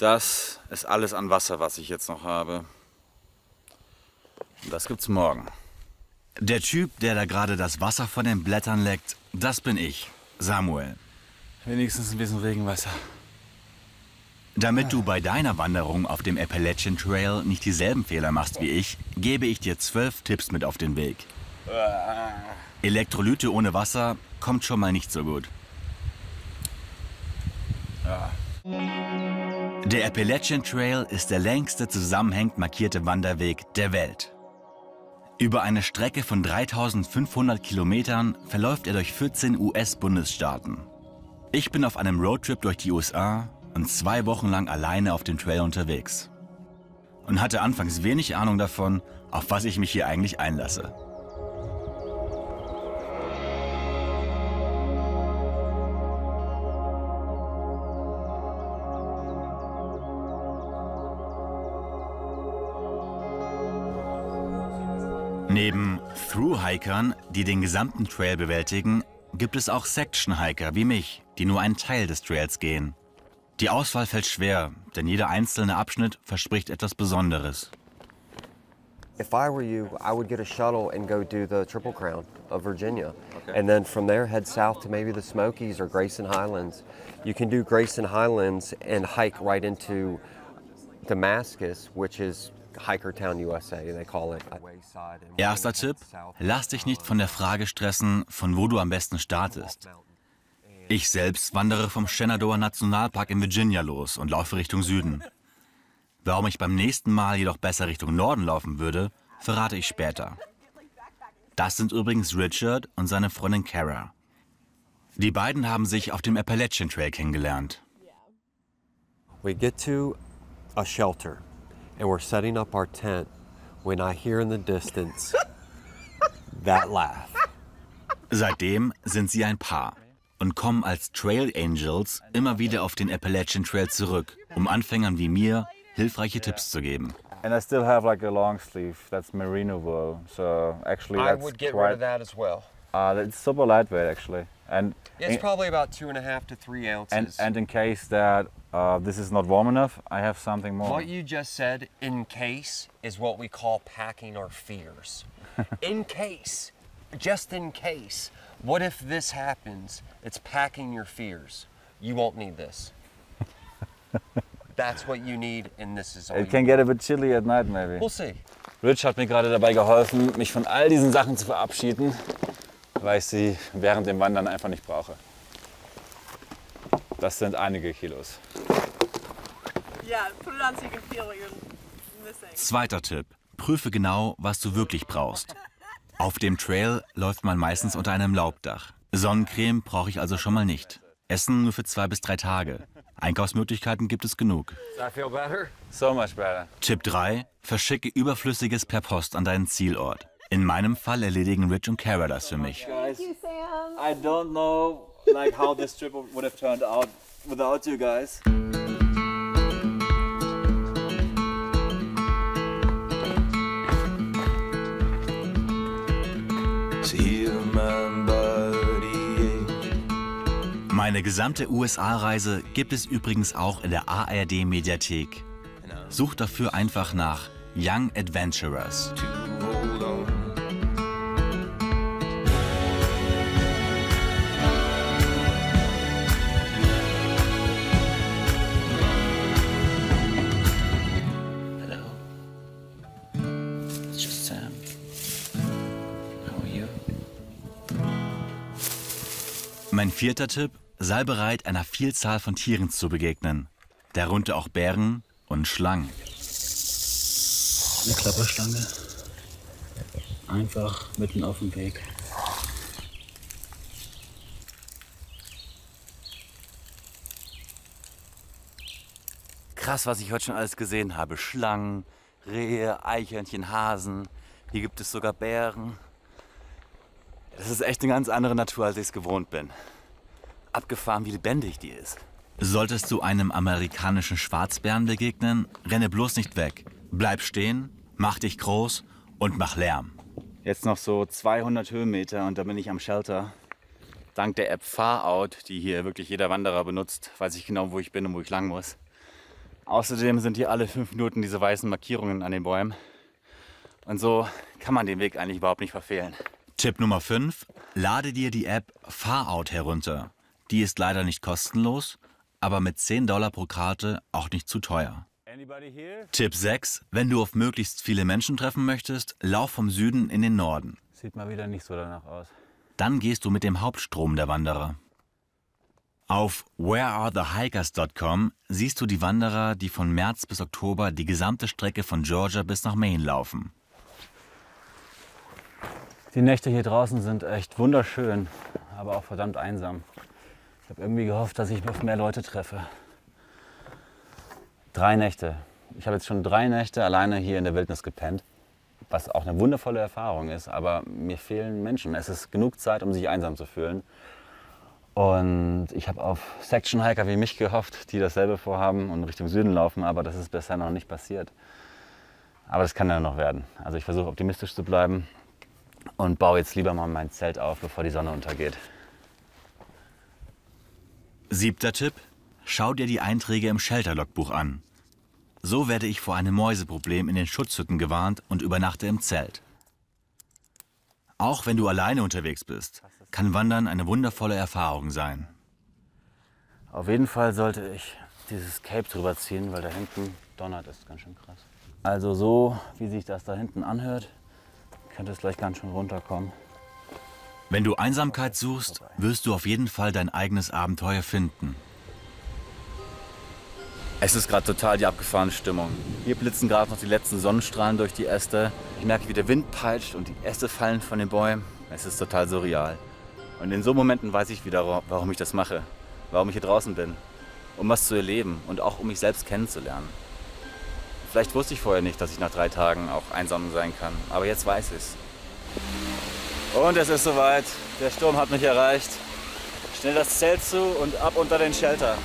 Das ist alles an Wasser, was ich jetzt noch habe. Und das gibt's morgen. Der Typ, der da gerade das Wasser von den Blättern leckt, das bin ich, Samuel. Wenigstens ein bisschen Regenwasser. Damit du bei deiner Wanderung auf dem Appalachian Trail nicht dieselben Fehler machst wie ich, gebe ich dir 12 Tipps mit auf den Weg. Elektrolyte ohne Wasser kommt schon mal nicht so gut. Der Appalachian Trail ist der längste zusammenhängend markierte Wanderweg der Welt. Über eine Strecke von 3500 Kilometern verläuft er durch 14 US-Bundesstaaten. Ich bin auf einem Roadtrip durch die USA und 2 Wochen lang alleine auf dem Trail unterwegs. Und hatte anfangs wenig Ahnung davon, auf was ich mich hier eigentlich einlasse. Neben Thru-Hikern, die den gesamten Trail bewältigen, gibt es auch Section-Hiker wie mich, die nur einen Teil des Trails gehen. Die Auswahl fällt schwer, denn jeder einzelne Abschnitt verspricht etwas Besonderes. If I were you, I would get a shuttle and go do the Triple Crown of Virginia. Okay. And then from there head south to maybe the Smokies or Grayson Highlands. You can do Grayson Highlands and hike right into Damascus, which is Hikertown, USA, they call it. Erster Tipp, lass dich nicht von der Frage stressen, von wo du am besten startest. Ich selbst wandere vom Shenandoah Nationalpark in Virginia los und laufe Richtung Süden. Warum ich beim nächsten Mal jedoch besser Richtung Norden laufen würde, verrate ich später. Das sind übrigens Richard und seine Freundin Kara. Die beiden haben sich auf dem Appalachian Trail kennengelernt. We get to a shelter and we're setting up our tent when I hear in the distance that laugh. Seitdem sind sie ein Paar und kommen als Trail Angels immer wieder auf den Appalachian Trail zurück, um Anfängern wie mir hilfreiche Tipps zu geben. And I still have like a long sleeve. That's merino wool. So actually, I would get rid of that as well. It's super lightweight actually, and It's probably about 2.5 to 3 ounces. and in case that this is not warm enough, I have something more. What you just said, in case, is what we call packing our fears. In case, just in case. What if this happens? It's packing your fears. You won't need this. That's what you need, and this is all. It can get a bit chilly at night, maybe. We'll see. Rich hat mir gerade dabei geholfen, mich von all diesen Sachen zu verabschieden, weil ich sie während dem Wandern einfach nicht brauche. Das sind einige Kilos. Yeah, put it on so you can feel what you're missing. Zweiter Tipp, prüfe genau, was du wirklich brauchst. Auf dem Trail läuft man meistens unter einem Laubdach. Sonnencreme brauche ich also schon mal nicht. Essen nur für 2 bis 3 Tage. Einkaufsmöglichkeiten gibt es genug. Does that feel better? So much better. Tipp 3, verschicke Überflüssiges per Post an deinen Zielort. In meinem Fall erledigen Rich und Kara das für mich. Guys, I don't know like how this trip would have turned out without you guys. Meine gesamte USA-Reise gibt es übrigens auch in der ARD-Mediathek. Such dafür einfach nach Young Adventurers. Hello. It's just Sam. How are you? Mein vierter Tipp, sei bereit, einer Vielzahl von Tieren zu begegnen. Darunter auch Bären und Schlangen. Eine Klapperschlange. Einfach mitten auf dem Weg. Krass, was ich heute schon alles gesehen habe. Schlangen, Rehe, Eichhörnchen, Hasen. Hier gibt es sogar Bären. Das ist echt eine ganz andere Natur, als ich es gewohnt bin. Abgefahren, wie lebendig die ist. Solltest du einem amerikanischen Schwarzbären begegnen, renne bloß nicht weg. Bleib stehen, mach dich groß und mach Lärm. Jetzt noch so 200 Höhenmeter und da bin ich am Shelter. Dank der App Farout, die hier wirklich jeder Wanderer benutzt, weiß ich genau, wo ich bin und wo ich lang muss. Außerdem sind hier alle 5 Minuten diese weißen Markierungen an den Bäumen. Und so kann man den Weg eigentlich überhaupt nicht verfehlen. Tipp Nummer 5. Lade dir die App Farout herunter. Die ist leider nicht kostenlos, aber mit $10 pro Karte auch nicht zu teuer. Tipp 6. Wenn du auf möglichst viele Menschen treffen möchtest, lauf vom Süden in den Norden. Sieht mal wieder nicht so danach aus. Dann gehst du mit dem Hauptstrom der Wanderer. Auf wherearethehikers.com siehst du die Wanderer, die von März bis Oktober die gesamte Strecke von Georgia bis nach Maine laufen. Die Nächte hier draußen sind echt wunderschön, aber auch verdammt einsam. Ich habe irgendwie gehofft, dass ich auf mehr Leute treffe. 3 Nächte. Ich habe jetzt schon 3 Nächte alleine hier in der Wildnis gepennt, was auch eine wundervolle Erfahrung ist, aber mir fehlen Menschen. Es ist genug Zeit, um sich einsam zu fühlen. Und ich habe auf Section-Hiker wie mich gehofft, die dasselbe vorhaben und Richtung Süden laufen, aber das ist bisher noch nicht passiert. Aber das kann ja noch werden. Also ich versuche optimistisch zu bleiben und baue jetzt lieber mal mein Zelt auf, bevor die Sonne untergeht. 7. Tipp. Schau dir die Einträge im Shelter-Logbuch an. So werde ich vor einem Mäuseproblem in den Schutzhütten gewarnt und übernachte im Zelt. Auch wenn du alleine unterwegs bist, kann Wandern eine wundervolle Erfahrung sein. Auf jeden Fall sollte ich dieses Cape drüber ziehen, weil da hinten donnert es ganz schön krass. Also so, wie sich das da hinten anhört, könnte es gleich ganz schön runterkommen. Wenn du Einsamkeit suchst, wirst du auf jeden Fall dein eigenes Abenteuer finden. Es ist gerade total die abgefahrene Stimmung. Hier blitzen gerade noch die letzten Sonnenstrahlen durch die Äste. Ich merke, wie der Wind peitscht und die Äste fallen von den Bäumen. Es ist total surreal. Und in so Momenten weiß ich wieder, warum ich das mache. Warum ich hier draußen bin. Um was zu erleben und auch um mich selbst kennenzulernen. Vielleicht wusste ich vorher nicht, dass ich nach 3 Tagen auch einsam sein kann. Aber jetzt weiß ich es. Und es ist soweit. Der Sturm hat mich erreicht. Schnell das Zelt zu und ab unter den Shelter.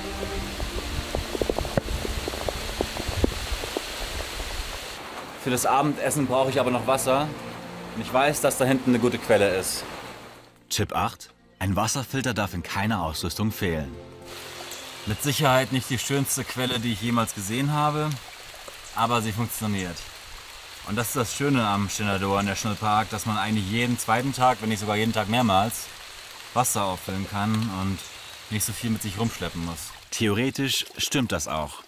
Für das Abendessen brauche ich aber noch Wasser. Und ich weiß, dass da hinten eine gute Quelle ist. Tipp 8. Ein Wasserfilter darf in keiner Ausrüstung fehlen. Mit Sicherheit nicht die schönste Quelle, die ich jemals gesehen habe, aber sie funktioniert. Und das ist das Schöne am Shenandoah National Park, dass man eigentlich jeden 2. Tag, wenn nicht sogar jeden Tag mehrmals, Wasser auffüllen kann und nicht so viel mit sich rumschleppen muss. Theoretisch stimmt das auch.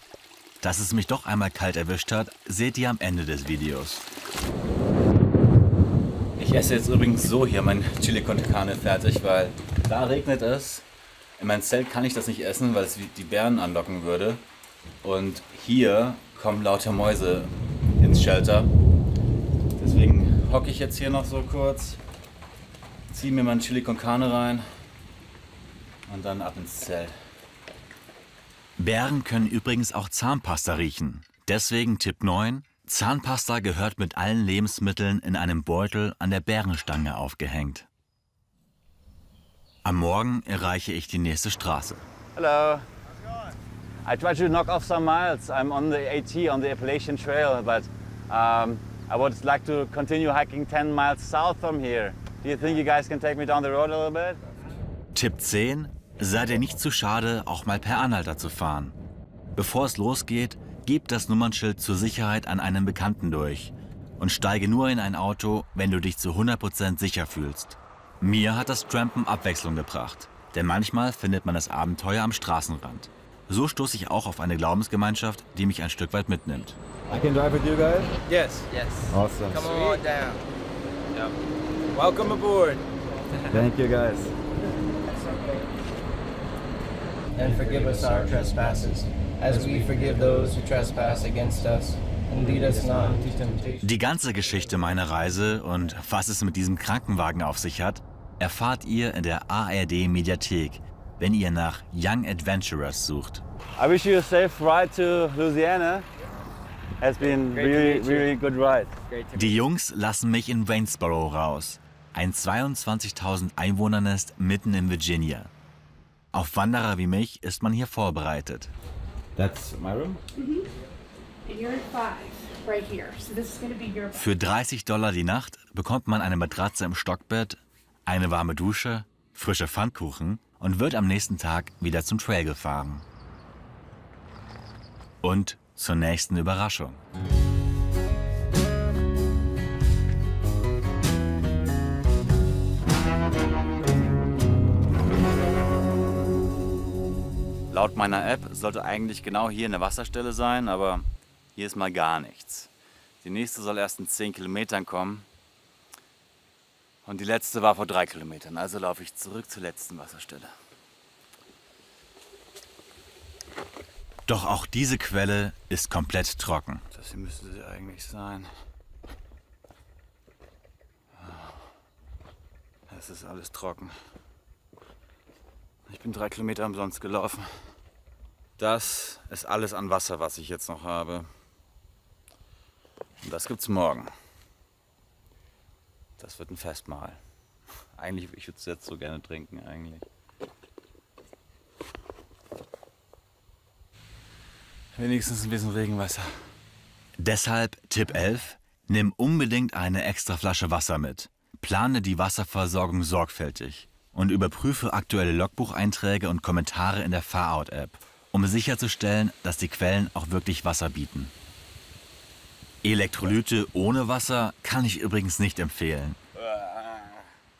Dass es mich doch einmal kalt erwischt hat, seht ihr am Ende des Videos. Ich esse jetzt übrigens so hier mein Chili con Carne fertig, weil da regnet es. In meinem Zelt kann ich das nicht essen, weil es die Bären anlocken würde. Und hier kommen lauter Mäuse ins Shelter. Deswegen hocke ich jetzt hier noch so kurz, ziehe mir mein Chili con Carne rein und dann ab ins Zelt. Bären können übrigens auch Zahnpasta riechen. Deswegen Tipp 9. Zahnpasta gehört mit allen Lebensmitteln in einem Beutel an der Bärenstange aufgehängt. Am Morgen erreiche ich die nächste Straße. Hello. I tried to knock off some miles. I'm on the AT, on the Appalachian Trail, but I would like to continue hiking 10 miles south from here. Do you think you guys can take me down the road a little bit? Tipp 10. Sei dir nicht zu schade, auch mal per Anhalter zu fahren. Bevor es losgeht, gib das Nummernschild zur Sicherheit an einen Bekannten durch und steige nur in ein Auto, wenn du dich zu 100% sicher fühlst. Mir hat das Trampen Abwechslung gebracht, denn manchmal findet man das Abenteuer am Straßenrand. So stoße ich auch auf eine Glaubensgemeinschaft, die mich ein Stück weit mitnimmt. I can drive with you guys? Yes. Yes. Awesome. Come on down. Yep. Welcome aboard. Thank you guys. And forgive us our trespasses, as we forgive those who trespass against us. And lead us not into temptation. Die ganze Geschichte meiner Reise und was es mit diesem Krankenwagen auf sich hat, erfahrt ihr in der ARD Mediathek, wenn ihr nach Young Adventurers sucht. I wish you a safe ride to Louisiana. It's been really good ride. Die Jungs lassen mich in Waynesboro raus, ein 22.000 Einwohnernest mitten in Virginia. Auf Wanderer wie mich ist man hier vorbereitet. That's my room? And you're in 5 right here. So this is going to be your Für $30 die Nacht bekommt man eine Matratze im Stockbett, eine warme Dusche, frische Pfannkuchen und wird am nächsten Tag wieder zum Trail gefahren. Und zur nächsten Überraschung. Laut meiner App sollte eigentlich genau hier eine Wasserstelle sein, aber hier ist mal gar nichts. Die nächste soll erst in 10 Kilometern kommen. Und die letzte war vor 3 Kilometern. Also laufe ich zurück zur letzten Wasserstelle. Doch auch diese Quelle ist komplett trocken. Das hier müsste sie eigentlich sein. Es ist alles trocken. Ich bin 3 Kilometer umsonst gelaufen. Das ist alles an Wasser, was ich jetzt noch habe. Und das gibt's morgen. Das wird ein Festmahl. Eigentlich, ich würde es jetzt so gerne trinken, eigentlich. Wenigstens ein bisschen Regenwasser. Deshalb Tipp 11, nimm unbedingt eine extra Flasche Wasser mit. Plane die Wasserversorgung sorgfältig und überprüfe aktuelle Logbucheinträge und Kommentare in der Farout-App, um sicherzustellen, dass die Quellen auch wirklich Wasser bieten. Elektrolyte ohne Wasser kann ich übrigens nicht empfehlen.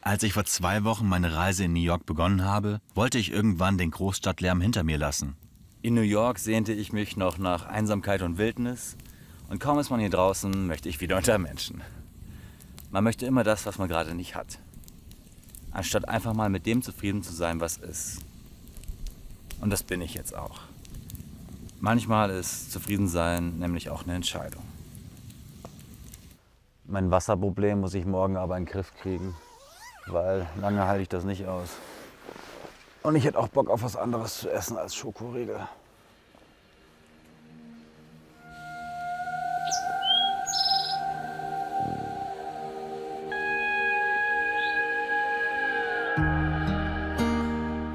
Als ich vor 2 Wochen meine Reise in New York begonnen habe, wollte ich irgendwann den Großstadtlärm hinter mir lassen. In New York sehnte ich mich noch nach Einsamkeit und Wildnis. Und kaum ist man hier draußen, möchte ich wieder unter Menschen. Man möchte immer das, was man gerade nicht hat. Anstatt einfach mal mit dem zufrieden zu sein, was ist. Und das bin ich jetzt auch. Manchmal ist Zufriedensein nämlich auch eine Entscheidung. Mein Wasserproblem muss ich morgen aber in den Griff kriegen, weil lange halte ich das nicht aus. Und ich hätte auch Bock auf was anderes zu essen als Schokoriegel.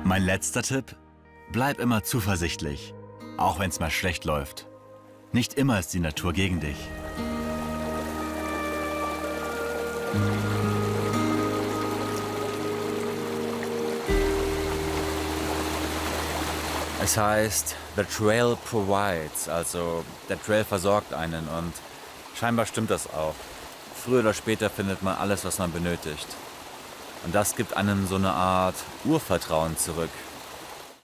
Mein letzter Tipp, bleib immer zuversichtlich, auch wenn es mal schlecht läuft. Nicht immer ist die Natur gegen dich. Es heißt, the trail provides, also der Trail versorgt einen und scheinbar stimmt das auch. Früher oder später findet man alles, was man benötigt. Und das gibt einem so eine Art Urvertrauen zurück.